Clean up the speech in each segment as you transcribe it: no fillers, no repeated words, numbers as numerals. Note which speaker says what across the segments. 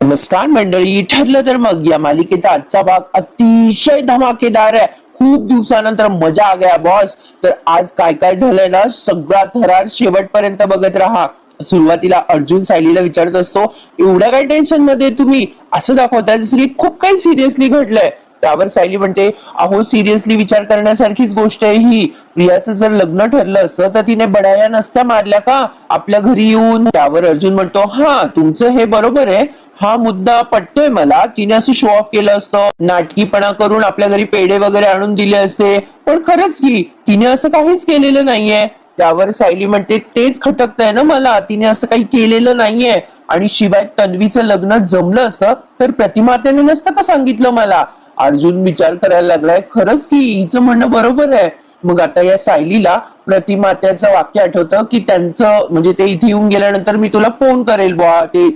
Speaker 1: नमस्कार मंडळी. ठरलं तर मग या मालिकेचा आजचा भाग अतिशय धमाकेदार आहे. खूप दिवसानंतर मजा आ गया बॉस. तर आज काय काय झालंय ना, सगळा थरार शेवटपर्यंत बघत राहा. सुरुवातीला अर्जुन सायलीला विचारत असतो, एवढ्या काय टेन्शन मध्ये तुम्ही, असं दाखवताय जसं की खूप काही सिरियसली घडलंय. त्यावर सायली म्हणते, अहो सिरियसली विचार करण्यासारखीच गोष्ट आहे ही. प्रियाचं जर लग्न ठरलं असतं तर तिने बडाया नसत्या मारल्या का आपल्या घरी येऊन. त्यावर अर्जुन म्हणतो, हा तुमचं हे बरोबर आहे, हा मुद्दा पटतोय मला. तिने असं शो ऑफ केलं असतं, नाटकीपणा करून आपल्या घरी पेढे वगैरे आणून दिले असते, पण खरंच की तिने असं काहीच केलेलं नाहीये. त्यावर सायली म्हणते, तेच खटकतंय ना मला, तिने असं काही केलेलं नाहीये. आणि शिवाय तन्वीचं लग्न जमलं असतं तर प्रतिमातेने नसतं का सांगितलं मला. अर्जुन विचार करायला लागलाय, खरंच की हिचं म्हणणं बरोबर आहे. मग आता या सायलीला प्रतिमात्याचं वाक्य आठवतं की त्यांचं म्हणजे ते इथे येऊन गेल्यानंतर मी तुला फोन करेल बुवा, ते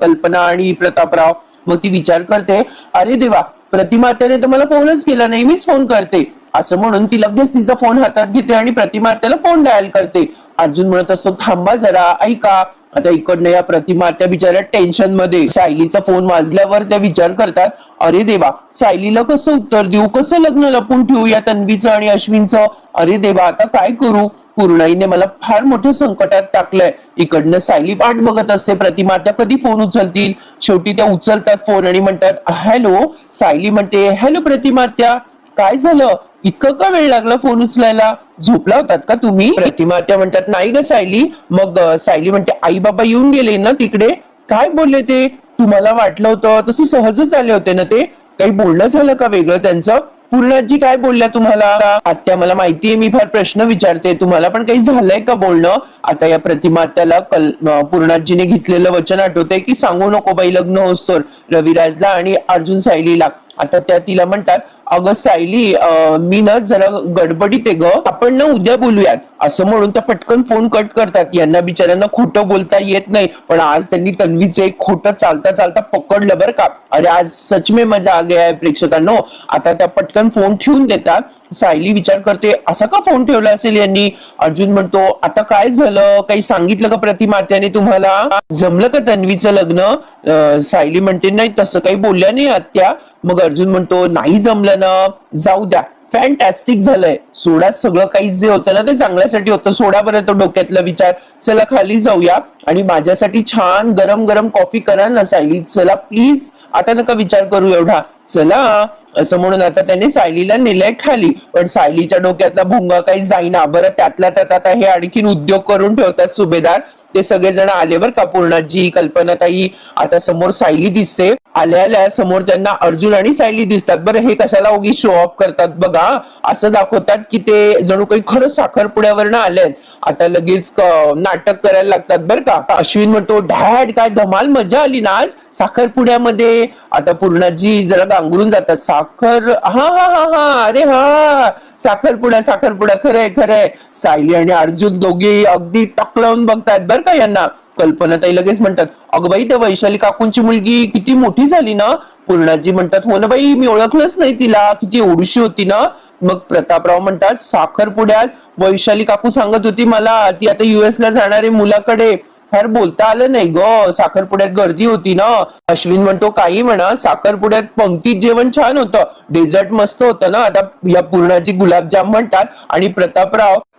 Speaker 1: कल्पना आणि प्रतापराव. मग ती विचार करते, अरे देवा, प्रतिमात्याने तर मला फोनच केला नाही, मीच फोन करते. असं म्हणून ती लगेच तिचा फोन हातात घेते आणि प्रतिमात्याला फोन डायल करते. अर्जुन म्हणत असतो, थांबा जरा, ऐका. आता इकडनं या प्रतिमात्या बिचाऱ्या टेन्शन मध्ये. सायलीचा फोन वाजल्यावर त्या विचार करतात, अरे देवा, सायलीला कसं उत्तर देऊ, कसं लग्न लपून ठेवू या तन्वीचं आणि अश्विनचं. अरे देवा, आता काय करू. पूर्णाईने मला फार मोठ्या संकटात टाकलंय. इकडनं सायली वाट बघत असते, प्रतिमात्या कधी फोन उचलतील. शेवटी त्या उचलतात फोन आणि म्हणतात, हॅलो. सायली म्हणते, हॅलो प्रतिमात्या, काय झालं, इतकं का वेळ लागला फोन उचलायला, झोपला होतात का तुम्ही. प्रतिमात्या म्हणतात, नाही ग सायली. मग सायली म्हणते, आई बाबा येऊन गेले ना तिकडे, काय बोलले ते, तुम्हाला वाटलं होतं तसं सहजच आले होते ना ते, काही बोलणं झालं का वेगळं त्यांचं. पूर्णाजी काय बोलल्या तुम्हाला. आत्या मला माहितीये मी फार प्रश्न विचारते, तुम्हाला पण काही झालंय का बोलणं. आता या प्रतिमात्याला पूर्णाजीने घेतलेलं वचन आठवतंय की सांगू नको बाई लग्न होस्तोर रविराजला आणि अर्जुन सायलीला. आता त्या तिला म्हणतात, अगं सायली, मी ना जरा गडबडीत आहे ग, आपण ना उद्या बोलूयात. असं म्हणून त्या पटकन फोन कट करतात. यांना बिचाऱ्यांना खोटं बोलता येत नाही, पण आज त्यांनी तन्वीचं एक खोटं चालता चालता पकडलं बरं का. अरे आज सच में मजा आ गया आहे प्रेक्षकांनो. आता त्या पटकन फोन ठेवून देतात. सायली विचार करते, असा का फोन ठेवला असेल यांनी. अर्जुन म्हणतो, आता काय झालं, काही सांगितलं का प्रतिमात्याने तुम्हाला, जमलं का तन्वीचं लग्न. सायली म्हणते, नाही तसं काही बोलल्या नाही आत्या. मग अर्जुन म्हणतो, नाही जमलं ना, जाऊ द्या, फॅन्टॅस्टिक झालंय, सोडा, सगळं काही जे होतं ना ते चांगल्यासाठी होतं, सोडा बरं तो डोक्यातला विचार. चला खाली जाऊया आणि माझ्यासाठी छान गरम गरम कॉफी करा ना सायली, चला प्लीज, आता नका विचार करू एवढा, चला. असं म्हणून आता त्याने सायलीला नेलंय खाली. पण सायलीच्या डोक्यातला भोंगा काही जाईना बरं. त्यातल्या त्यात आता हे आणखीन उद्योग करून ठेवतात सुभेदार. ते सगळेजण आले बर का, पूर्णाजी, कल्पनाताई. आता समोर सायली दिसते. आल्या आल्या समोर त्यांना अर्जुन आणि सायली दिसतात. बरं, हे कशाला उगी शो ऑफ करतात बघा. असं दाखवतात की ते जणू काही खरंच साखरपुड्यावरनं आलेत. आता लगेच नाटक करायला लागतात बरं का. अश्विन म्हणतो, डॅड काय धमाल मजा आली ना आज साखरपुड्यामध्ये. आता पूर्णाजी जरा गांगरून जातात. साखर, हा हा हा हा, अरे हा, साखरपुडा साखरपुडा, खरंय खरंय. सायली आणि अर्जुन दोघे अगदी टक लावून बघतात बरं का यांना. कल्पनाताई लगेच म्हणतात, अगं बाई, त्या वैशाली काकूंची मुलगी किती मोठी झाली ना. पूर्णाजी म्हणतात, हो ना बाई, मी ओळखलंच नाही तिला, किती एवढीशी होती ना. मग प्रतापराव म्हणतात, साखरपुड्यात वैशाली काकू सांगत होती मला, ती आता US ला जाणार आहे मुलाकडे. फार बोलता आलं नाही ग, साखरपुड्यात गर्दी होती ना. अश्विन म्हणतो, काही म्हणा, साखरपुड्यात पंक्तीत जेवण छान होतं, डेझर्ट मस्त होतं ना. आता या पूर्णाची गुलाबजाम म्हणतात आणि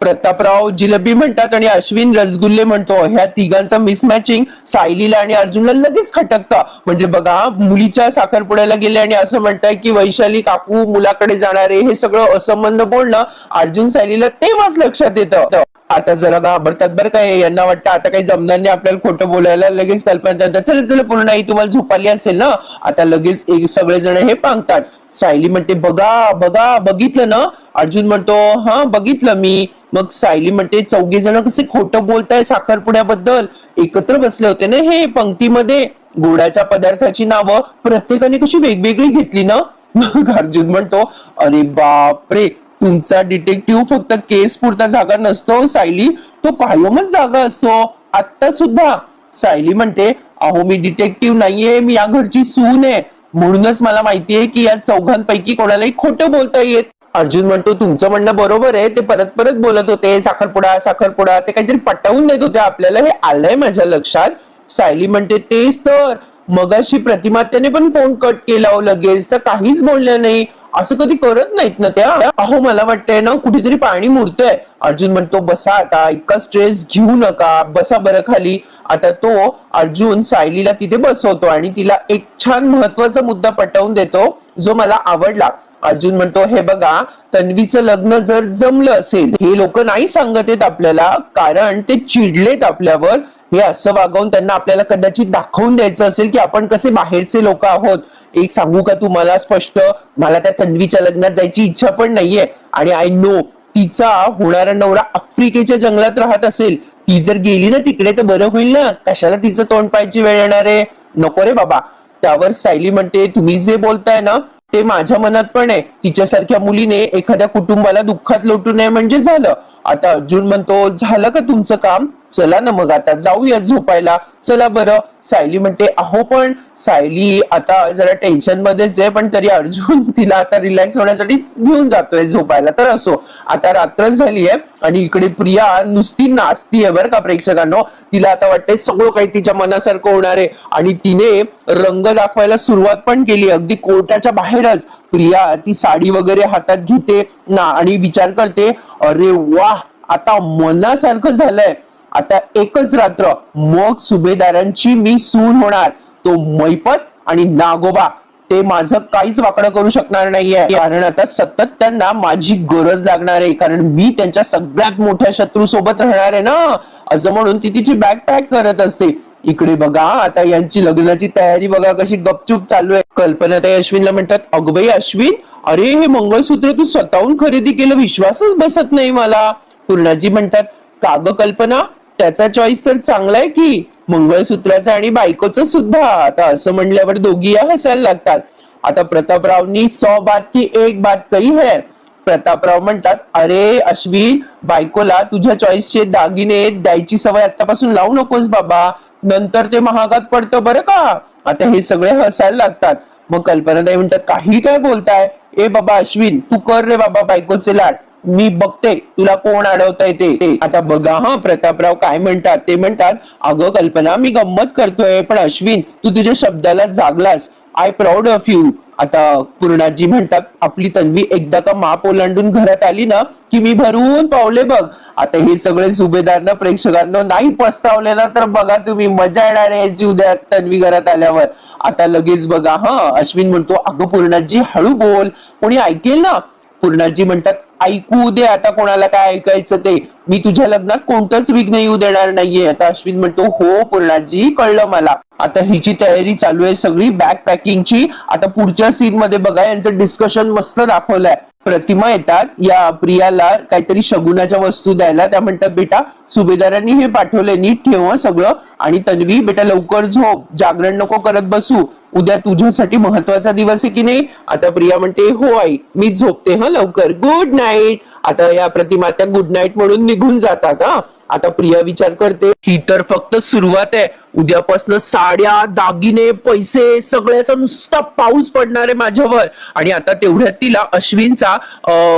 Speaker 1: प्रतापराव जिलेबी म्हणतात आणि अश्विन रसगुल्ले म्हणतो. ह्या तिघांचा मिसमॅचिंग सायलीला आणि अर्जुनला लगेच खटकतं. म्हणजे बघा, मुलीच्या साखरपुड्याला गेले आणि असं म्हणताय की वैशाली काकू मुलाकडे जाणार आहे, हे सगळं असंबंध बोलणं अर्जुन सायलीला तेव्हाच लक्षात येतं. आता जरा घाबरतात बरं काय, यांना वाटतं आता काही जमणार नाही आपल्याला खोटं बोलायला. लगेच कल्पना, चला चला पूर्ण, आई तुम्हाला झोपाली असेल ना. आता लगेच सगळेजण हे पांगतात. सायली म्हणते, बघा बघा, बघितलं ना. अर्जुन म्हणतो, हा बघितलं मी. मग सायली म्हणते, चौघे जण कसे खोटं बोलताय साखरपुड्याबद्दल, एकत्र बसले होते ना हे पंक्तीमध्ये. गोडाच्या पदार्थाची नावं प्रत्येकाने कशी वेगवेगळी घेतली ना. मग अर्जुन म्हणतो, अरे बापरे, तुमचा डिटेक्टिव्ह फक्त केस पुरता जागा नसतो सायली, तो कायमच जागा असतो, आता सुद्धा. सायली म्हणते, अहो मी डिटेक्टिव्ह नाहीये, मी या घरची सून आहे, म्हणूनच मला माहितीये की या चौघांपैकी कोणालाही खोटं बोलता येत. अर्जुन म्हणतो, तुमचं म्हणणं बरोबर आहे, ते परत परत बोलत होते साखरपुडा साखरपुडा, ते काहीतरी पटवून देत होते आपल्याला, हे आलंय माझ्या लक्षात. सायली म्हणते, तेच तर, मगाशी प्रतिमात्याने पण फोन कट केला हो लगेच, तर काहीच बोलल्या नाही. असं कधी करत नाहीत ना त्या. अहो मला वाटतंय ना कुठेतरी पाणी मुरतंय. अर्जुन म्हणतो बसा आता, इतका स्ट्रेस घेऊ नका, बसा बरं खाली. आता तो अर्जुन सायलीला तिथे बसवतो आणि तिला एक छान महत्वाचा मुद्दा पटवून देतो जो मला आवडला. अर्जुन म्हणतो हे बघा, तन्वीचं लग्न जर जमलं असेल, हे लोक नाही सांगत आहेत आपल्याला कारण ते चिडलेत आपल्यावर. हे असं वागवून त्यांना आपल्याला कदाचित दाखवून द्यायचं असेल की आपण कसे बाहेरचे लोक आहोत. एक सांगू का तुम्हाला स्पष्ट, मला त्या तन्वीच्या लग्नात जायची इच्छा पण नाहीये. आणि आय नो तिचा होणारा नवरा आफ्रिकेच्या जंगलात राहत असेल. ती जर गेली ना तिकडे तर बरं होईल ना, कशाला तिचं तोंड पाहायची वेळ येणार आहे. नको रे बाबा. त्यावर सायली म्हणते तुम्ही जे बोलताय ना ते माझ्या मनात पण आहे. तिच्यासारख्या मुलीने एखाद्या कुटुंबाला दुःखात लोटू नये म्हणजे झालं. आता अर्जुन म्हणतो झालं का तुमचं काम, चला ना मग आता जाऊया झोपायला, चला बरं. सायली म्हणते अहो पण सायली आता जरा टेन्शन मध्येच आहे, पण तरी अर्जुन तिला आता रिलॅक्स होण्यासाठी घेऊन जातोय झोपायला. तर असो, आता रात्र झाली आहे आणि इकडे प्रिया नुसती नाचतीये बरं का प्रेक्षकांनो. तिला आता वाटतंय सगळं काही तिच्या मनासारखं होणार आहे आणि तिने रंग दाखवायला सुरुवात पण केली. अगदी कोर्टाच्या बाहेरच प्रिया ती साडी वगैरे हातात घेते ना आणि विचार करते अरे वा आता मनासारखं झालंय. आता एकच रात्र मग सुभेदारांची मी सून होणार. तो मैपत आणि नागोबा ते माझं काहीच वाकडं करू शकणार नाहीये, कारण आता सतत त्यांना माझी गरज लागणार आहे, कारण मी त्यांच्या सगळ्यात मोठ्या शत्रू सोबत राहणार आहे ना. असं म्हणून ती तिची बॅग पॅक करत असते. इकडे बघा आता यांची लग्नाची तयारी बघा कशी गपचूप चालू आहे. कल्पना ताई अश्विनला म्हणतात अगं बाई अश्विन, अरे हे मंगळसूत्र तू स्वतःहून खरेदी केलं, विश्वासच बसत नाही मला. पूर्णाजी म्हणतात का ग कल्पना, त्याचा चॉईस तर चांगला आहे की, मंगळसूत्राचा आणि बायकोचं सुद्धा. आता असं म्हणल्यावर दोघी हसायला लागतात. आता प्रतापरावनी 100 बात की एक बात कही है. प्रतापराव म्हणतात अरे अश्विन, बायकोला तुझ्या चॉईसचे दागिने द्यायची सवय आतापासून लावू नकोस बाबा, नंतर ते महागात पडतं बरं का. आता हे सगळे हसायला लागतात. मग कल्पनाताई म्हणतात काही काय बोलताय, ए बाबा अश्विन तू कर रे बाबा बायकोचे लाड, मी बघते तुला कोण अडवताय ते. आता बघा हा प्रतापराव काय म्हणतात. ते म्हणतात अगं कल्पना मी गंमत करतोय, पण अश्विन तू तुझ्या शब्दाला जागलास, आय प्राऊड ऑफ यू. आता पूर्णाजी म्हणतात आपली तन्वी एकदा का माप ओलांडून घरात आली ना की मी भरून पावले बघ. आता हे सगळे सुभेदार प्रेक्षकांना नाही पस्तावले ना तर बघा तुम्ही मजा येणार आहे याची उद्या तन्वी घरात आल्यावर. आता लगेच बघा हा अश्विन म्हणतो अगं पूर्णाजी हळू बोल, कोणी ऐकेल ना. पूर्णाजी म्हणतात ऐकू दे आता कोणाला काय ऐकायचं ते, मी तुझ्या लग्नात कोणतंच विघ्न येऊ देणार नाहीये. आता अश्विन म्हणतो हो पूर्णाजी कळलं मला. आता हिची तयारी चालू आहे सगळी बॅग पॅकिंगची. आता पुढच्या सीन मध्ये बघा यांचं डिस्कशन मस्त दाखवलंय. प्रतिमा येतात या प्रियाला काहीतरी शगुनाच्या वस्तू द्यायला. त्या म्हणतात बेटा सुभेदारांनी हे पाठवलंय, नीट ठेव सगळं, आणि तन्वी बेटा लवकर झोप, जागरण नको करत बसू, उद्या तुझ्यासाठी महत्वाचा दिवस आहे की नाही. आता प्रिया म्हणते हो आई मी झोपते हा लवकर, गुड नाईट. आता या प्रतिमा त्या गुड नाईट म्हणून निघून जातात. हा आता प्रिया विचार करते ही तर फक्त सुरुवात आहे, उद्यापासून साड्या दागिने पैसे सगळ्याचा नुसता पाऊस पडणार आहे माझ्यावर. आणि आता तेवढ्यात तिला अश्विनचा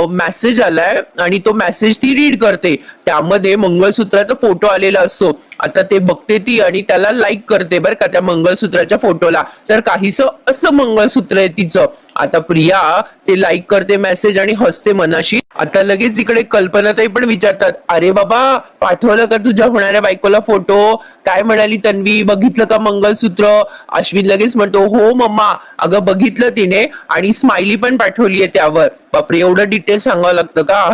Speaker 1: मेसेज आलाय आणि तो मेसेज ती रीड करते. त्यामध्ये मंगळसूत्राचा फोटो आलेला असतो. आता ते बघते ती आणि त्याला लाईक करते बरं का त्या मंगळसूत्राच्या फोटोला. तर काहीसं असं मंगळसूत्र आहे तिचं. आता प्रिया ते लाईक करते मेसेज आणि हसते मनाशी. आता लगेच इकडे कल्पनाताई पण विचारतात अरे बाबा पाठवलं का तुझ्या होणाऱ्या बायकोला फोटो, काय म्हणाली तन्वी, बघितलं का मंगळसूत्र. अश्विन लगेच म्हणतो हो मम्मा, अगं बघितलं तिने आणि स्माइली पण पाठवलीये त्यावर. बापरे एवढं डिटेल सांगावं लागतं का.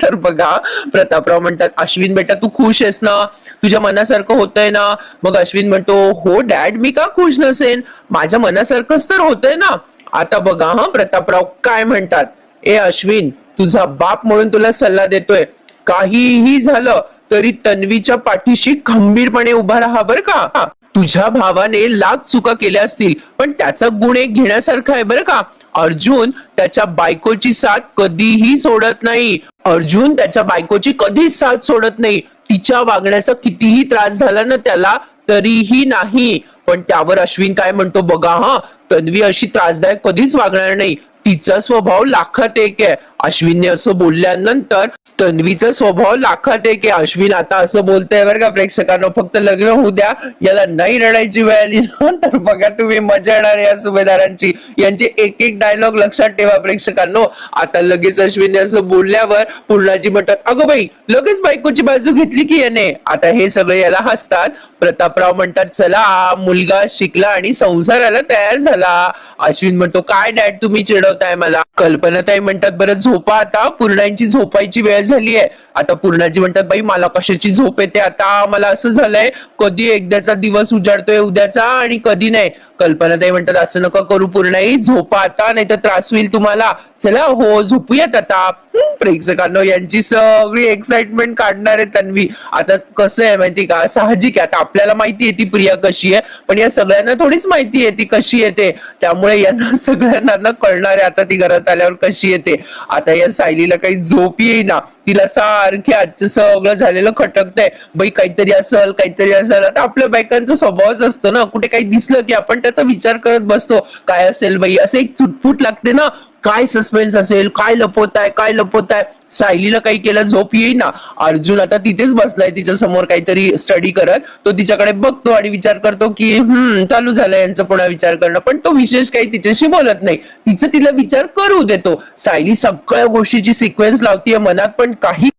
Speaker 1: तर बघा प्रतापराव म्हणतात अश्विन बेटा तू खुश आहेस ना, तुझ्या मनासारखं होतंय ना. मग अश्विन म्हणतो हो डॅड मी का खुश नसेन, माझ्या मनासारखंच तर होतंय ना. आता बघा हा प्रतापराव काय म्हणतात, ए अश्विन तुझा बाप म्हणून तुला सल्ला देतोय, काहीही झालं तरी तन्वीच्या पाठीशी खंबीरपणे उभा राहा बर का. तुझ्या भावाने लाख चुका केल्या असतील पण त्याचा गुण एक घेण्यासारखा आहे बरं का. अर्जुन त्याच्या बायकोची साथ कधीही सोडत नाही. अर्जुन त्याच्या बायकोची कधीच साथ सोडत नाही. तिच्या वागण्याचा कितीही त्रास झाला ना त्याला तरीही नाही. पण त्यावर अश्विन काय म्हणतो बघा हा, तन्वी अशी त्रासदायक कधीच वागणार नाही, तिचा स्वभाव लाखात एक आहे. अश्विनने असं बोलल्यानंतर तन्वीचा स्वभाव लाखात आहे की अश्विन आता असं बोलतोय बरं का प्रेक्षकांना, फक्त लग्न होऊ द्या, याला नाही रडायची वेळ आली ना तर बघा तुम्ही मजा येणार या सुभेदारांची. यांचे एक एक डायलॉग लक्षात ठेवा प्रेक्षकांनो. आता लगेच अश्विनने असं बोलल्यावर पूर्णाजी म्हणतात, अगं बाई लगेच बायकोची बाजू घेतली की याने. आता हे सगळे याला हसतात. प्रतापराव म्हणतात, चला मुलगा शिकला आणि संसाराला तयार झाला. अश्विन म्हणतो, काय डॅड तुम्ही चिडवताय मला. कल्पनाताई म्हणतात, बरं झोपा आता, पूर्णाची झोपायची वेळ झाली आहे. आता पूर्णाजी म्हणतात, बाई मला कशाची झोप येते आता, मला असं झालंय कधी एकदाचा दिवस उजाडतोय उद्याचा आणि कधी नाही. कल्पनाताई म्हणतात, असं नका करू पूर्णाई, झोपा आता नाही तर त्रास होईल तुम्हाला. चला हो झोपूयात आता. प्रेक्षकांनो यांची सगळी एक्साइटमेंट काढणार आहे तन्वी. आता कसं आहे माहिती का, साहजिक आहे, आता आपल्याला माहिती आहे ती प्रिया कशी आहे, पण या सगळ्यांना थोडीच माहिती आहे ती कशी येते. त्यामुळे यांना सगळ्यांना कळणार आहे आता ती घरात आल्यावर कशी येते. आता या सायलीला काही झोप येईना, तिला सारखे आजचं सगळं झालेलं खटकतंय, बाई काहीतरी असल काहीतरी असल. आता आपल्या बायकांचा स्वभावच असतो ना, कुठे काही दिसलं की आपण त्याचा विचार करत बसतो, काय असेल बाई, असं एक चुटपुट लागते ना, काय सस्पेन्स असेल, काय लपवताय काय लपवताय. सायलीला काही केलं झोप येईना. अर्जुन आता तिथेच बसलाय तिच्या समोर काहीतरी स्टडी करत, तो तिच्याकडे बघतो आणि विचार करतो की चालू झालं यांचं पुन्हा विचार करणं, पण तो विशेष काही तिच्याशी बोलत नाही, तिचं तिला विचार करू देतो. सायली सगळ्या गोष्टीची सिक्वेन्स लावतीये मनात,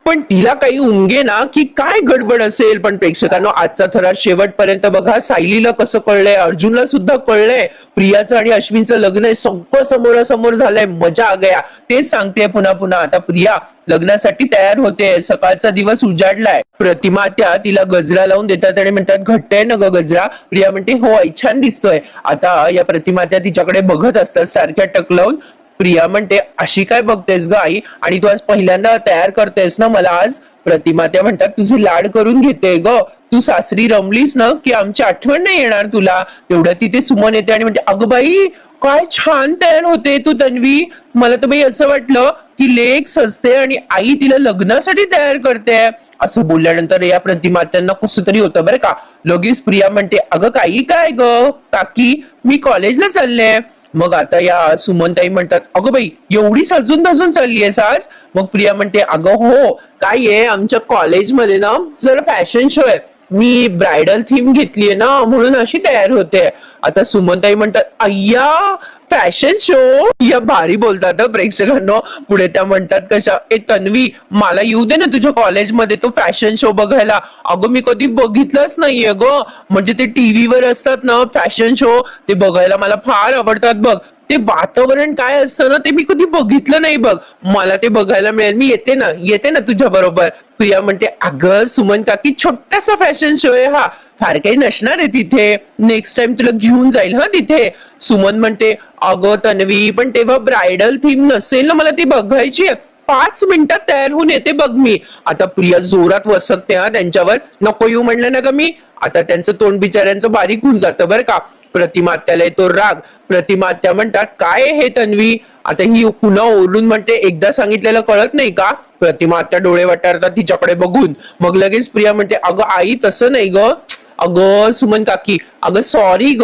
Speaker 1: पण तिला काही उंगे ना की काय गडबड असेल. पण प्रेक्षकांनो आजचा थरार शेवटपर्यंत बघा. सायलीला कसं कळलंय, अर्जुनला सुद्धा कळलंय, प्रियाचं आणि अश्विनचं लग्न आहे, सगळं समोरासमोर झालंय, मजा आ गया. तेच सांगते पुन्हा पुन्हा. आता प्रिया लग्नासाठी तयार होते, सकाळचा दिवस उजाडलाय. प्रतिमा त्या तिला गजरा लावून देतात आणि म्हणतात, घट्ट आहे ना ग गजरा. प्रिया म्हणते, हो आई छान दिसतोय. आता या प्रतिमा त्या तिच्याकडे बघत असतात सारख्या टकलावून. प्रिया म्हणते, अशी काय बघतेस ग आई, आणि तू आज पहिल्यांदा तयार करतेस ना मला आज. प्रतिमा त्या म्हणतात, तुझे लाड करून घेते ग, तू सासरी रमलीस ना की आमची आठवण नाही येणार तुला. तेवढ्या तिथे सुमन येते आणि म्हणते, अगं बाई काय छान तयार होते तू तन्वी, मला तर बाई असं वाटलं की लेक सजते आणि आई तिला लग्नासाठी तयार करते. असं बोलल्यानंतर या प्रतिमात्यांना कसं तरी होतं बरं का. लगेच प्रिया म्हणते, अगं काही काय ग काकी, मी कॉलेजला चालले. मग आता या सुमनताई म्हणतात, अगं बाई एवढी सजून धजून चाललीयस आज. मग प्रिया म्हणते, अगं हो काय आहे, आमच्या कॉलेजमध्ये ना जरा फॅशन शो आहे, मी ब्रायडल थीम घेतलीये ना म्हणून अशी तयार होते. आता सुमनताई म्हणतात, अय्या फॅशन शो, या भारी बोलतात प्रेक्षकांनो. पुढे त्या म्हणतात, कशा ए तन्वी मला येऊ दे ना तुझ्या कॉलेजमध्ये तो फॅशन शो बघायला. अगं मी कधी बघितलंच नाहीये ग, म्हणजे ते टीव्हीवर असतात ना फॅशन शो, ते बघायला मला फार आवडतात बघ. ते वातावरण काय असतं ना ते मी कधी बघितलं नाही बघ, मला ते बघायला मिळेल, मी येते ना तुझ्या बरोबर. प्रिया म्हणते, अगं सुमन काकी छोटासा फॅशन शो आहे हा, फार काही नसणार आहे तिथे, नेक्स्ट टाइम तुला घेऊन जाईल हा तिथे. सुमन म्हणते, अगं तन्वी पण तेव्हा ब्रायडल थीम नसेल ना, मला ती बघायची आहे, 5 मिनिटात तयार होऊन येते बघ मी. आता प्रिया जोरात वसकते हा त्यांच्यावर, नको येऊ म्हणलं ना ग मी. आता त्यांचं तोंड बिचाऱ्यांचं बारीक होऊन जातं बरं का. प्रतिमात्याला येतो राग. प्रतिमात्या म्हणतात, काय हे तन्वी, आता ही पुन्हा ओरडून म्हणते, एकदा सांगितलेलं कळत नाही का. प्रतिमात्या डोळे वाटारतात तिच्याकडे बघून. मग लगेच प्रिया म्हणते, अगं आई तसं नाही ग, अगं सुमन काकी, अगं सॉरी ग,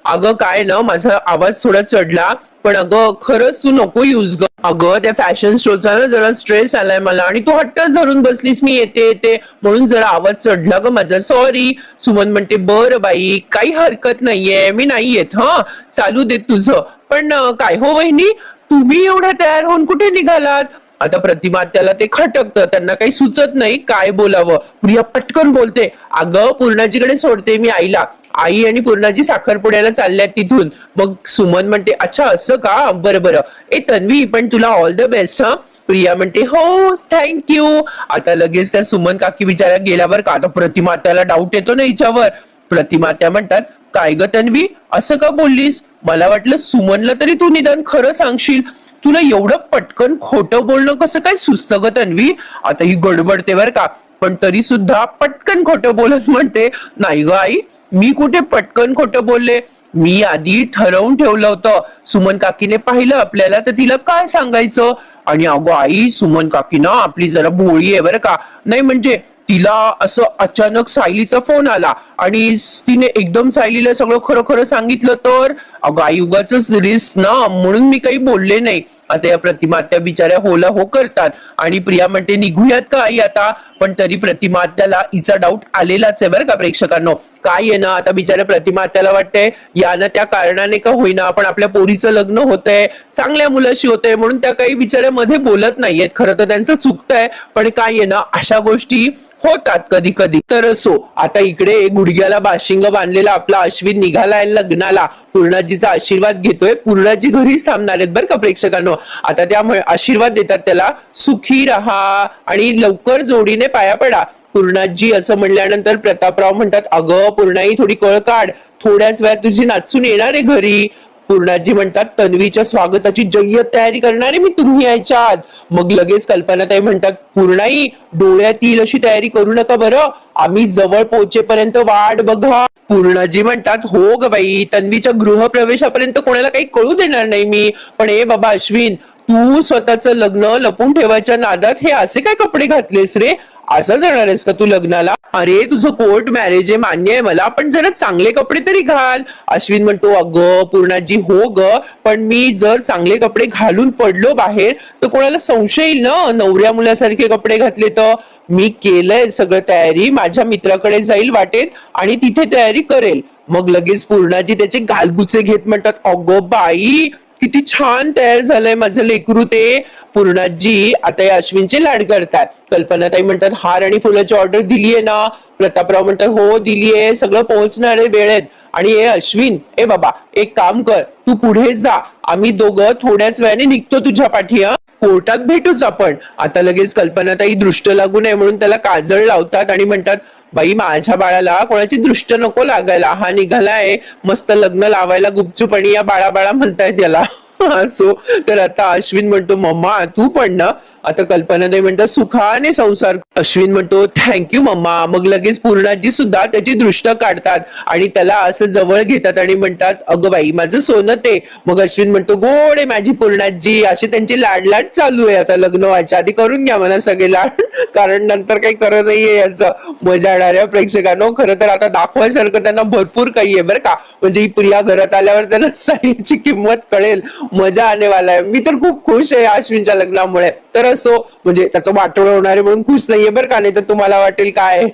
Speaker 1: अगं काय ना माझा आवाज थोडा चढला, पण अगं खरंच तू नको यूज ग. अगं त्या फॅशन शोचा ना जरा स्ट्रेस आलाय मला आणि तू हट्टच धरून बसलीस मी येते येते म्हणून जरा आवाज चढला ग माझा, सॉरी. सुमन म्हणते, बरं बाई काही हरकत नाहीये, मी नाही येत, हा चालू दे तुझं. पण काय हो वहिनी, तुम्ही एवढ्या तयार होऊन कुठे निघालात. आता प्रतिमा त्याला ते खटकतं, त्यांना काही सुचत नाही काय बोलावं. प्रिया पटकन बोलते, अगं पूर्णाजीकडे सोडते मी आईला, आई आणि पूर्णाजी साखरपुड्याला चालल्यात तिथून. मग सुमन म्हणते, अच्छा असं का, बरं बरं, ए तन्वी पण तुला ऑल द बेस्ट हा. प्रिया म्हणते, हो थँक्यू. आता लगेच त्या सुमन काकी बिचारा गेल्यावर का. आता प्रतिमा त्याला डाऊट येतो ना हिच्यावर. प्रतिमा त्या म्हणतात, काय ग तन्वी असं का बोललीस, मला वाटलं सुमनला तरी तू निदान खरं सांगशील, तुला एवढं पटकन खोटं बोलणं कसं काय सुचतं ग तन्वी. आता ही गडबडते बर का, पण तरी सुद्धा पटकन खोटं बोलत म्हणते, नाही ग आई मी कुठे पटकन खोटं बोलले, मी आधी ठरवून ठेवलं होतं, सुमन काकीने पाहिलं आपल्याला तर तिला काय सांगायचं. आणि अगो आई सुमन काकी ना आपली जरा भोळी आहे बरं का, नाही म्हणजे तिला असं अचानक सायलीचा फोन आला आणि तिने एकदम सायलीला सगळं खरं खरं सांगितलं तर अगं आई उगाचच रिस्क ना, म्हणून मी काही बोलले नाही. आता या प्रतिमा त्या बिचाऱ्या होला हो करतात आणि प्रिया म्हणते निघूयात का आई आता. पण तरी प्रतिमा त्याला हिचा डाऊट आलेलाच आहे बरं का प्रेक्षकांनो. काय आहे ना, आता बिचाऱ्या प्रतिमा त्याला वाटतंय यानं त्या कारणाने का होईना पण आपल्या पोरीचं लग्न होतंय, चांगल्या मुलाशी होतंय, म्हणून त्या काही बिचाऱ्या मध्ये बोलत नाहीयेत. खरं तर त्यांचं चुकतंय, पण काय आहे ना, अशा गोष्टी होतात कधी कधी. तर असो, आता इकडे गुडघ्याला बाशिंग बांधलेला आपला अश्विन निघालाय लग्नाला. पूर्णाजीचा आशीर्वाद घेतोय. पूर्णाजी घरीच थांबणार आहेत बरं का प्रेक्षकांनो. आता त्यामुळे आशीर्वाद देतात त्याला, सुखी राहा आणि लवकर जोडीने पाया पडा. पूर्णाजी असं म्हणल्यानंतर प्रतापराव म्हणतात, अगं पूर्णाई थोडी कळ काढ, थोड्याच वेळात तुझी नाचून येणार आहे घरी. पूर्णाजी म्हणतात, तन्वीच्या स्वागताची जय्यत तयारी करणारे मी तुम्ही यायच्या आत. मग लगेच कल्पनाताई म्हणतात, पूर्णाई डोळ्यात येईल अशी तयारी करू नका बरं, आम्ही जवळ पोहोचेपर्यंत वाट बघा. पूर्णाजी म्हणतात, हो ग बाई, तन्वीच्या गृहप्रवेशापर्यंत कोणाला काही कळू देणार नाही मी. पण ए बाबा अश्विन, तू स्वतःचं लग्न लपून ठेवायच्या नादात हे असे काय कपडे घातलेस रे? असं जाणार आहेस का तू लग्नाला? अरे तुझं कोर्ट मॅरेज आहे मान्य आहे मला, पण जरा चांगले कपडे तरी घाल. अश्विन म्हणतो, अगं पूर्णाजी हो ग, पण मी जर चांगले कपडे घालून पडलो बाहेर तर कोणाला संशय येईल ना, नवऱ्या मुलासारखे कपडे घातले तर. मी केलंय सगळं तयारी, माझ्या मित्राकडे जाईल वाटेत आणि तिथे तयारी करेल. मग लगेच पूर्णाजी त्याचे गालगुचे घेत म्हणतात, अगं बाई किती छान तयार झालंय माझं लेकरू ते. पूर्णाजी आता या अश्विनचे लाड करतात. कल्पनाताई म्हणतात, हार आणि फुलाची ऑर्डर दिलीये ना? प्रतापराव म्हणतात, हो दिलीये, सगळं पोहोचणार आहे वेळेत. आणि ए अश्विन, ए बाबा एक काम कर, तू पुढे जा, आम्ही दोघं थोड्याच वेळाने निघतो तुझ्या पाठी. कोर्टात भेटूच आपण. आता लगेच कल्पनाताई दृष्ट लागू नये म्हणून त्याला काजळ लावतात आणि म्हणतात, बाई माझ्या बाळाला कोणाची दृष्ट नको लागायला, हा निघालाय मस्त लग्न लावायला गुपचूप आणि या बाळा बाळा म्हणतायत याला. असो, तर आता अश्विन म्हणतो, मम्मा तू पण ना? आता कल्पनाताई म्हणतात, सुखाने संसार. अश्विन म्हणतो, थँक्यू मम्मा. मग लगेच पूर्णाजी सुद्धा त्याची दृष्ट काढतात आणि त्याला असं जवळ घेतात आणि म्हणतात, अगं बाई माझं सोनं ते. मग अश्विन म्हणतो, गोड आहे माझी पूर्णाजी. असे त्यांची लाडलाड चालू आहे. आता लग्न व्हायच्या आधी करून घ्या म्हणा सगळे लाड, कारण नंतर काही करत नाहीये याचं. मजा येणाऱ्या प्रेक्षकांनो, खरं तर आता दाखवायसारखं त्यांना भरपूर काही आहे बरं का. म्हणजे ही प्रिया घरात आल्यावर त्यांना साईची किंमत कळेल, मजा आने वाला आहे. मी तर खूप खुश आहे अश्विनच्या लग्नामुळे. तर असो, म्हणजे त्याचं वाटोळं होणार आहे म्हणून खुश नाहीये बरं का, नाही तर तुम्हाला वाटेल काय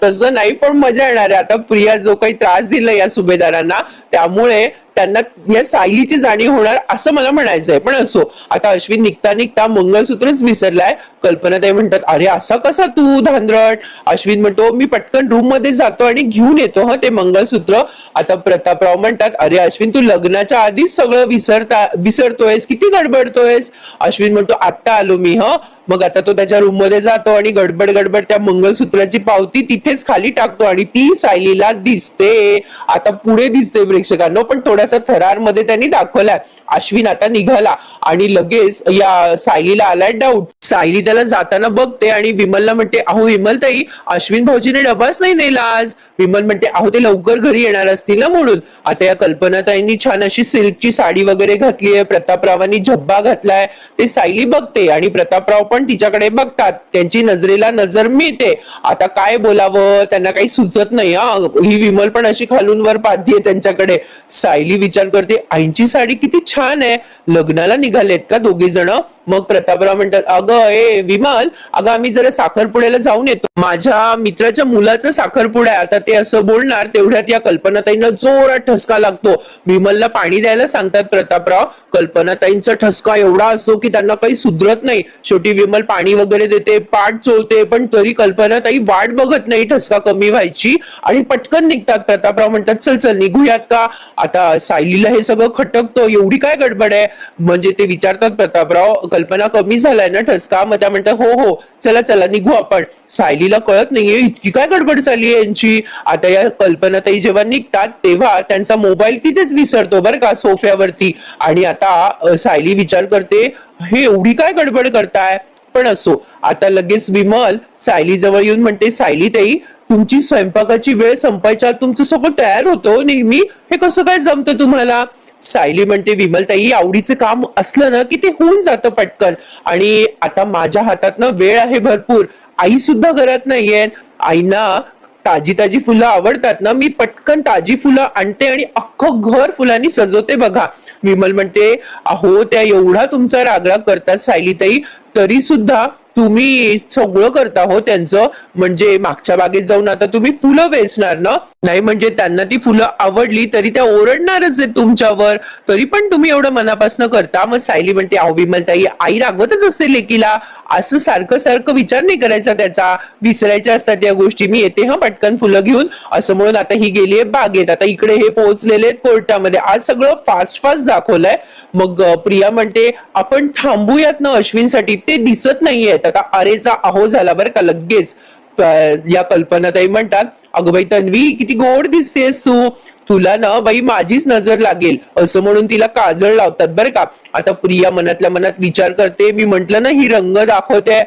Speaker 1: तसं नाही, पण मजा येणार आहे. आता प्रिया जो काही त्रास दिला या सुभेदारांना, त्यामुळे त्यांना या सायलीची जाणीव होणार असं मला म्हणायचंय. पण असो, आता अश्विन निघता निघता मंगळसूत्रच विसरलाय. कल्पनाताई म्हणतात, अरे असा कसा तू धांदरट? अश्विन म्हणतो, मी पटकन रूम मध्ये जातो आणि घेऊन येतो ते मंगळसूत्र. आता प्रतापराव म्हणतात, अरे अश्विन तू लग्नाच्या आधीच सगळं विसरतोयस, किती गडबडतोयस? अश्विन म्हणतो, आत्ता आलो मी. मग आता तो त्याच्या रूम मध्ये जातो आणि गडबड गडबड त्या मंगळसूत्राची पावती तिथेच खाली टाकतो आणि ती सायलीला दिसते. आता पुढे दिसते प्रेक्षकांनो, पण थोडासा थरार मध्ये त्यांनी दाखवलाय. अश्विन आता निघाला आणि लगेच या सायलीला आलाय डाऊट. सायली त्याला जाताना बघते आणि विमलला म्हणते, अहो विमल ताई, अश्विन भाऊजीने डबाच नाही नेला आज. विमल म्हणते, अहो ते लवकर घरी येणार असतील ना म्हणून. आता या कल्पनाताईंनी छान अशी सिल्कची साडी वगैरे घातली आहे, प्रतापरावांनी झब्बा घातलाय. ते सायली बघते आणि प्रतापराव पण तिच्याकडे बघतात. त्यांची नजरेला नजर मिळते. आता काय बोलावं त्यांना काही सुचत नाही. ही विमल पण अशी खालून वर पाहतीये त्यांच्याकडे. सायली विचार करते, आईंची साडी किती छान आहे, लग्नाला निघालेत का दोघे जण? मग प्रतापराव म्हणतात, अगं ए विमल, अगं आम्ही जरा साखरपुड्याला जाऊन येतो, माझ्या मित्राच्या मुलाचं साखरपुडा आहे. आता ते असं बोलणार तेवढ्यात या कल्पनाताईंना जोरात ठसका लागतो. विमलला पाणी द्यायला सांगतात प्रतापराव. कल्पनाताईंचा ठसका एवढा असतो की त्यांना काही सुधरत नाही. शेवटी विमल पाणी वगैरे देते, पाठ चोळते, पण तरी कल्पनाताई वाट बघत नाही ठसका कमी व्हायची आणि पटकन निघतात. प्रतापराव म्हणतात, चल चल निघूयात का? आता सायलीला हे सगळं खटकतं, एवढी काय गडबड आहे? म्हणजे ते विचारतात प्रतापराव, कल्पना कमी झालाय ना ठसका? मग त्या म्हणतात, हो हो चला चला निघू आपण. सायलीला कळत नाहीये इतकी काय गडबड झाली आहे यांची. आता या कल्पनाताई जेव्हा निघतात तेव्हा त्यांचा मोबाईल तिथेच विसरतो बरं का, सोफ्यावरती. आणि आता सायली विचार करते, हे एवढी काय गडबड करताय? पण असो, आता लगेच विमल सायली जवळ येऊन म्हणते, सायली ताई, तुमची स्वयंपाकाची वेळ संपायच्या तुमचं सगळं तयार होतो नेहमी, हे कसं काय जमतं तुम्हाला? सायली म्हणते, विमलताई आवडीचं काम असलं ना की ते होऊन जातं पटकन. आणि आता माझ्या हातात ना वेळ आहे भरपूर, आई सुद्धा घरात नाहीये. आईना ताजी ताजी फुलं आवडतात ना, मी पटकन ताजी फुलं आणते आणि अख्खं घर फुलांनी सजवते बघा. विमल म्हणते, अहो त्या एवढा तुमचा रागराग करतात सायलीताई, तरी सुद्धा तुम्ही सगळं करता हो त्यांचं. म्हणजे मागच्या बागेत जाऊन आता तुम्ही फुलं वेचणार ना? नाही म्हणजे त्यांना ती फुलं आवडली तरी त्या ओरडणारच आहेत तुमच्यावर, तरी पण तुम्ही एवढं मनापासून करता. मग सायली म्हणते, अहो विमलताई, आई रागवतच असते लेकीला, असं सारखं सारखं विचार नाही करायचा त्याचा, विसरायच्या असतात या गोष्टी. मी येते हा पटकन फुलं घेऊन, असं म्हणून आता ही गेलीये बागेत. आता इकडे हे पोहोचलेले कोर्टामध्ये. आज सगळं फास्ट फास्ट दाखवलंय. मग प्रिया म्हणते, आपण थांबूयात ना अश्विनसाठी, ते दिसत नाहीयेत. आता अरेचा अहो झाला बरं का लगेच. या कल्पनाताई म्हणतात, अगं बाई तन्वी, किती गोड दिसतेस तू, तुला ना बाई माझीच नजर लागेल, असं म्हणून तिला काजळ लावतात बरं का. आता प्रिया मनातल्या मनात विचार करते, मी म्हंटल ना ही रंग दाखवते.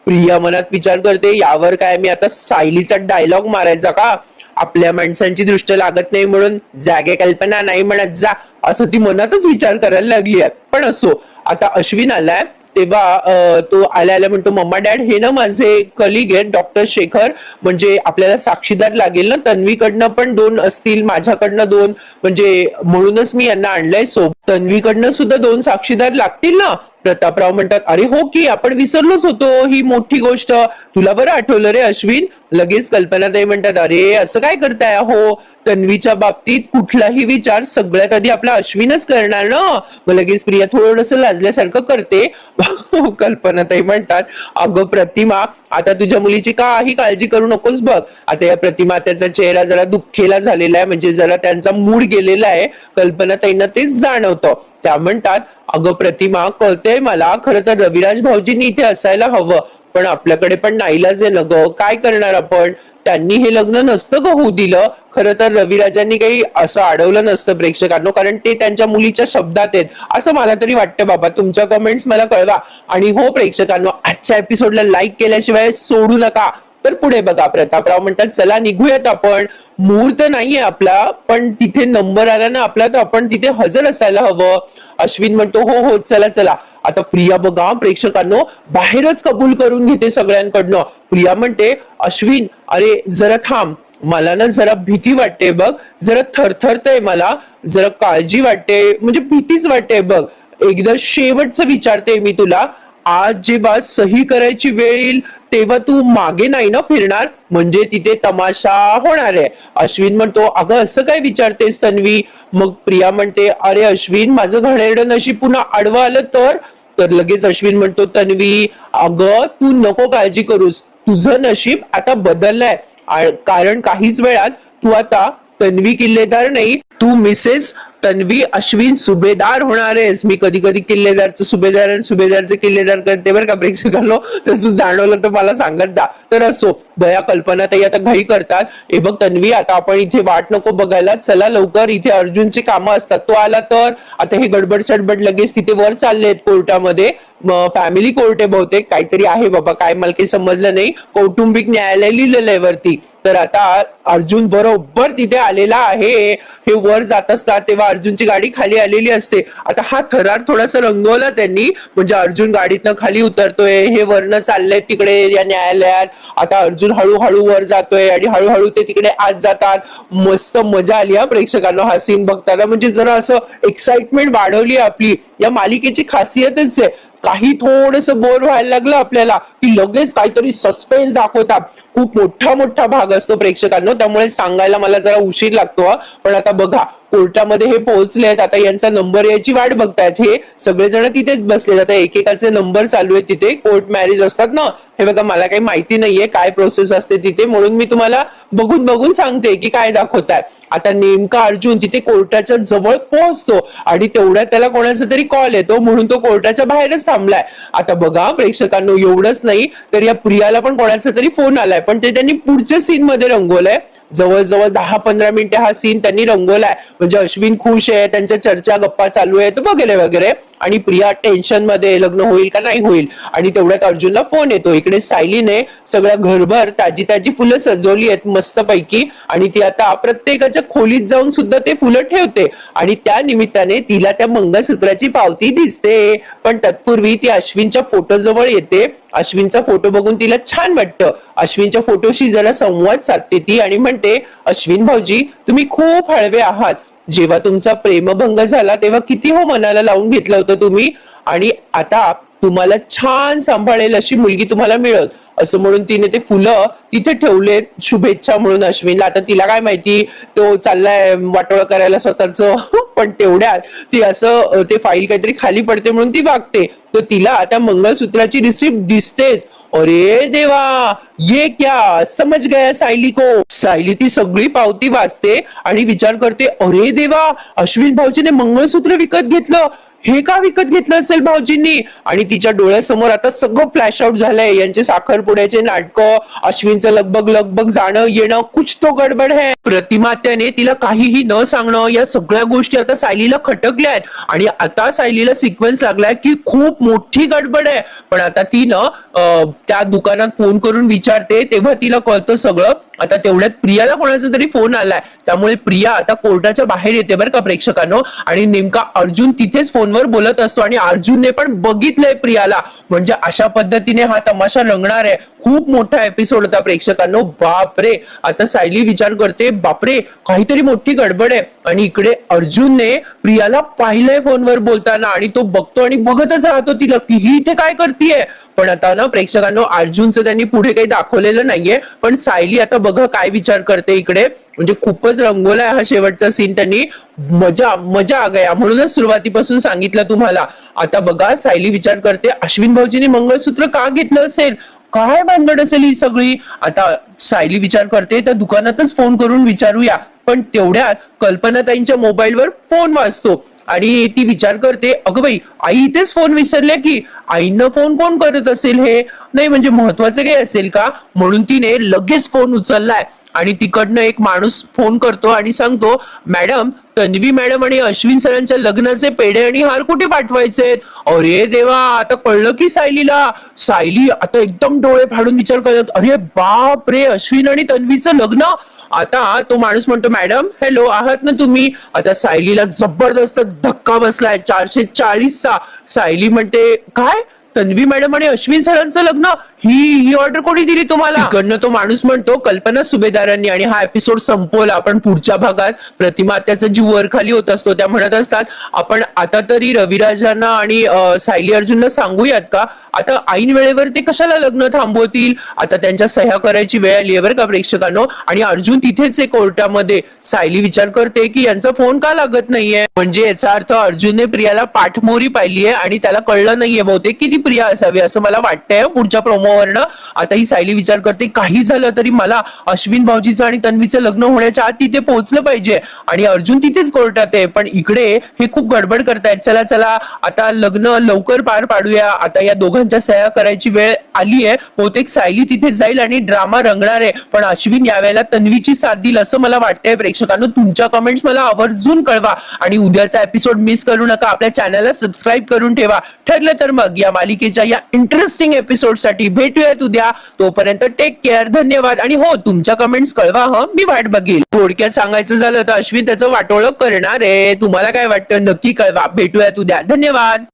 Speaker 1: प्रिया मनात विचार करते, यावर काय मी आता सायलीचा डायलॉग मारायचा का? आपल्या माणसांची दृष्ट लागत नाही म्हणून जागे कल्पना नाही म्हणत जा, असं ती मनातच विचार करायला लागली आहे. पण असो, आता अश्विन आलाय तेव्हा तो आल्या म्हणतो, मम्मा डॅड, हे ना माझे कलिग आहेत डॉक्टर शेखर, म्हणजे आपल्याला साक्षीदार लागेल ना, तन्वीकडनं पण 2 असतील, माझ्याकडनं 2, म्हणजे म्हणूनच मी यांना आणलंय सोबत. तन्वीकडनं सुद्धा 2 साक्षीदार लागतील ना? प्रतापराव म्हणतात, अरे हो की, आपण विसरलोच होतो ही मोठी गोष्ट, तुला बरं आठवलं रे अश्विन. लगेच कल्पनाताई म्हणतात, अरे असं काय करताय हो, तन्वीच्या बाबतीत कुठलाही विचार सगळ्यात आधी आपला अश्विनच करणार ना. मग लगेच प्रिया थोडंसं लाजल्यासारखं करते. कल्पनाताई म्हणतात, अगं प्रतिमा, आता तुझ्या मुलीची काही काळजी करू नकोस बघ. आता या प्रतिमा त्याचा चेहरा जरा दुःखेला झालेला आहे, म्हणजे जरा त्यांचा मूड गेलेला आहे. कल्पनाताईंना तेच जाणवतं. त्या म्हणतात, अगं प्रतिमा, कळतंय मला, खरं तर रविराज भाऊजींनी इथे असायला हवं, पण आपल्याकडे पण नाईलाज आहे ना ग, काय करणार आपण. त्यांनी हे लग्न नसतं ग होऊ दिलं. खरं तर रविराजांनी काही असं अडवलं नसतं प्रेक्षकांनो, कारण ते त्यांच्या मुलीच्या शब्दात आहेत, असं मला तरी वाटतं बाबा. तुमच्या कमेंट्स मला कळवा. आणि हो प्रेक्षकांनो, आजच्या एपिसोडला लाईक केल्याशिवाय सोडू नका. तर पुढे बघा, प्रतापराव म्हणतात, चला निघूयात आपण, मुहूर्त नाहीये आपला, पण तिथे नंबर आला ना आपला, तर आपण तिथे हजर असायला हवं. अश्विन म्हणतो, हो हो चला चला. आता प्रिया बघा प्रेक्षकांनो, बाहेरच कबूल करून घेते सगळ्यांकडनं. प्रिया म्हणते, अश्विन अरे जरा थांब, मला ना जरा भीती वाटते बघ, जरा थरथरतय मला, जरा काळजी वाटते, म्हणजे भीतीच वाटते बघ. एकदा शेवटचं विचारते मी तुला, आज जेव्हा सही करायची वेळ येईल तेव्हा तू मागे नाही ना फिरणार, म्हणजे तिथे तमाशा होणार आहे. अश्विन म्हणतो, अगं असं काय विचारतेस तन्वी. मग प्रिया म्हणते, अरे अश्विन, माझं घणेरडं नशीब पुन्हा आडवं आलं तर लगेच अश्विन म्हणतो, तन्वी अगं तू नको काळजी करूस, तुझं नशीब आता बदललंय, कारण काहीच वेळात तू आता तन्वी किल्लेदार नाही, तू मिसेस तन्वी अश्विन सुभेदार होणार आहेस. मी कधी कधी किल्लेदारचं सुभेदार आणि सुभेदारचं किल्लेदार करते बरं का प्रेक्षकांनो, तसं जाणवलं तर मला सांगत जा. तर असो, बया कल्पनाताई आता घाई करतात, हे बघ तन्वी, आता आपण इथे वाट नको बघायला, चला लवकर, इथे अर्जुनचे कामं असतात, तो आला तर. आता हे गडबड सडबड लगेच तिथे वर चाललेत कोर्टामध्ये, फॅमिली कोर्ट आहे बहुतेक, काहीतरी आहे बाबा, काय मला काही समजलं नाही, कौटुंबिक न्यायालय लिहिलेलं आहे वरती. तर आता अर्जुन बरोबर तिथे आलेला आहे. हे वर जात असतात तेव्हा अर्जुनची गाडी खाली आलेली असते. आता हा थरार थोडासा रंगवला त्यांनी, म्हणजे अर्जुन गाडीतनं खाली उतरतोय, हे वरनं चाललंय तिकडे या न्यायालयात. आता अर्जुन हळूहळू वर जातोय आणि हळूहळू ते तिकडे आत जातात. मस्त मजा आली हा प्रेक्षकांना हा सीन बघताना, म्हणजे जरा असं एक्साइटमेंट वाढवली आपली. या मालिकेची खासियतच आहे, काही थोडस बोर व्हायला लागलं आपल्याला की लगेच काहीतरी सस्पेन्स दाखवतात. खूप मोठा मोठा भाग असतो प्रेक्षकांनो, त्यामुळे सांगायला मला जरा उशीर लागतो. पण आता बघा, कोर्टामध्ये हे पोहोचले आहेत, आता यांचा नंबर यायची वाट बघतायत. हे सगळेजण तिथेच बसले, आता एकेकाचे नंबर चालू आहेत तिथे. कोर्ट मॅरेज असतात ना, हे बघा, मला काही माहिती नाहीये काय प्रोसेस असते तिथे, म्हणून मी तुम्हाला बघून बघून सांगते की काय दाखवताय. आता नेमका अर्जुन तिथे कोर्टाच्या जवळ पोहोचतो आणि तेवढ्यात त्याला कोणाचा तरी कॉल येतो, म्हणून तो कोर्टाच्या बाहेरच थांबलाय. आता बघा प्रेक्षकांनो, एवढंच नाही तर या प्रियाला पण कोणाचा तरी फोन आलाय, पण ते त्यांनी पुढच्या सीन मध्ये रंगवलंय. जवळजवळ 10-15 मिनिटे हा सीन त्यांनी रंगवलाय, म्हणजे अश्विन खुश आहे, त्यांच्या चर्चा गप्पा चालू आहेत वगैरे वगैरे, आणि प्रिया टेन्शन मध्ये, लग्न होईल का नाही होईल. आणि तेवढ्यात अर्जुनला फोन येतो. इकडे इकडे सायलीने सगळं घरभर ताजी ताजी फुलं सजवली आहेत मस्तपैकी, आणि ती आता प्रत्येकाच्या खोलीत जाऊन सुद्धा ते फुलं ठेवते, आणि त्या निमित्ताने तिला त्या मंगळसूत्राची पावती दिसते. पण तत्पूर्वी ती अश्विनच्या फोटो जवळ येते. अश्विनचा फोटो बघून तिला छान वाटतं. अश्विनच्या फोटोशी जरा संवाद साधते ती आणि म्हणते, अश्विन भाऊजी तुम्ही खूप हळवे आहात. जेव्हा तुमचा प्रेमभंग झाला तेव्हा किती हो मनाला लावून घेतलं होतं तुम्ही, आणि आता तुम्हाला छान सांभाळेल अशी मुलगी तुम्हाला मिळत, असं म्हणून तिने ते फुलं तिथे ठेवलेत शुभेच्छा म्हणून अश्विनला. आता तिला काय माहिती तो चाललाय वाटोळं करायला स्वतःच पण तेवढ्यात ती असं ते फाईल काहीतरी खाली पडते म्हणून ती वागते. तर तिला आता मंगळसूत्राची रिसिप्ट दिसतेच. अरे देवा, ये क्या समझ गया सायली को. सायली ती सगळी पावती वाचते आणि विचार करते, अरे देवा, अश्विन भाऊजीने मंगळसूत्र विकत घेतलं. हे का विकत घेतलं असेल भाऊजींनी. आणि तिच्या डोळ्यासमोर आता सगळं फ्लॅश आउट झालंय. यांचे साखरपुड्याचे नाटकं, अश्विनचं लगबग लगबग जाणं येणं, कुछ तो गडबड है. प्रतिमा त्याने तिला काहीही न सांगणं, या सगळ्या गोष्टी आता सायलीला खटकल्या आहेत, आणि आता सायलीला सिक्वेन्स लागलाय की खूप मोठी गडबड आहे. पण आता ती ना त्या दुकानात फोन करून विचारते, तेव्हा तिला कळतं सगळं. आता तेवढ्यात प्रियाला कोणाचा तरी फोन आलाय, त्यामुळे प्रिया आता कोर्टाच्या बाहेर येते बरं का प्रेक्षकांनो. आणि नेमका अर्जुन तिथेच फोनवर बोलत असतो, आणि अर्जुनने पण बघितलंय प्रियाला. म्हणजे अशा पद्धतीने हा तमाशा रंगणार आहे. खूप मोठा एपिसोड होता प्रेक्षकांनो. बापरे, आता सायली विचार करते, बापरे काहीतरी मोठी गडबड आहे. आणि इकडे अर्जुनने प्रियाला पाहिलंय फोनवर बोलताना, आणि तो बघतो आणि बघतच राहतो तिला की ही इथे काय करतीये. पण आता ना प्रेक्षकांनो, अर्जुनचं त्यांनी पुढे काही दाखवलेलं नाहीये, पण सायली आता बघा काय विचार करते इकडे. म्हणजे खूपच रंगवलाय हा शेवटचा सीन त्यांनी. मजा मजा आ गया, म्हणूनच सुरुवातीपासून सांगितलं तुम्हाला. आता बघा सायली विचार करते, अश्विन भाऊजीने मंगळसूत्र का घेतलं असेल, काय भानगड असेल ही सगळी. आता सायली विचार करते, त्या दुकानातच फोन करून विचारूया. पण तेवढ्यात कल्पनाताईंच्या मोबाईलवर फोन वाजतो, आणि ती विचार करते, अगं बाई, आई इथेच फोन विसरल्या की. आईनं फोन कोण करत असेल, हे नाही म्हणजे महत्वाचं काही असेल का. म्हणून तिने लगेच फोन उचललाय, आणि तिकडनं एक माणूस फोन करतो आणि सांगतो, मॅडम, तन्वी मॅडम आणि अश्विन सरांच्या लग्नाचे पेढे आणि हार कुठे पाठवायचे. अरे देवा, आता कळलं की सायलीला. सायली आता एकदम डोळे फाडून विचार करत, अरे बाप रे, अश्विन आणि तन्वीचं लग्न. आता तो माणूस म्हणतो, मॅडम हॅलो, आहात ना तुम्ही. आता सायलीला जबरदस्त धक्का बसलाय 440चा. सायली म्हणते, काय, तन्वी मॅडम आणि अश्विन सरांचं लग्न, ही ऑर्डर कोणी दिली तुम्हाला. तिकडनं तो माणूस म्हणतो, कल्पना सुभेदारांनी. आणि हा एपिसोड संपवला. आपण पुढच्या भागात प्रतिमा त्याचा जीव वर खाली होत असतो, त्या म्हणत असतात, आपण आता तरी रविराजांना आणि सायली अर्जुनला सांगूयात का. आता ऐन वेळेवर ते कशाला लग्न थांबवतील. आता त्यांच्या सह्या करायची वेळ आली आहे बरं का प्रेक्षकांनो. आणि अर्जुन तिथेच आहे कोर्टामध्ये. सायली विचार करते की यांचा फोन का लागत नाहीये. म्हणजे याचा अर्थ अर्जुनने प्रियाला पाठमोरी पाहिली आहे, आणि त्याला कळलं नाहीये बहुतेक की ती प्रिया असावी, असं मला वाटतंय पुढच्या प्रोमोवरनं. आता ही सायली विचार करते, काही झालं तरी मला अश्विन भाऊजीचं आणि तन्वीचं लग्न होण्याच्या आत तिथे पोहोचलं पाहिजे. आणि अर्जुन तिथेच कोर्टात आहे. पण इकडे हे खूप गडबड करतायत. चला चला, आता लग्न लवकर पार पाडूया. आता या दोघांच्या सह्या करायची वेळ आली आहे. बहुतेक सायली तिथे जाईल आणि ड्रामा रंगणार आहे. पण अश्विन यावेळेला तन्वीची साथ देईल असं मला वाटतंय. प्रेक्षकांनो, तुमच्या कमेंट्स मला आवर्जून कळवा, आणि उद्याचा एपिसोड मिस करू नका. आपल्या चॅनलला सबस्क्राईब करून ठेवा. ठरलं तर मग या मालिकेच्या या इंटरेस्टिंग एपिसोड साठी भेटूयात उद्या. तोपर्यंत टेक केअर, धन्यवाद. आणि हो, तुमच्या कमेंट्स कळवा, मी वाट बघेल. थोडक्यात सांगायचं झालं तर अश्विन त्याचं वाटोळं करणार आहे. तुम्हाला काय वाटतं नक्की कळवा. भेटूयात उद्या. धन्यवाद.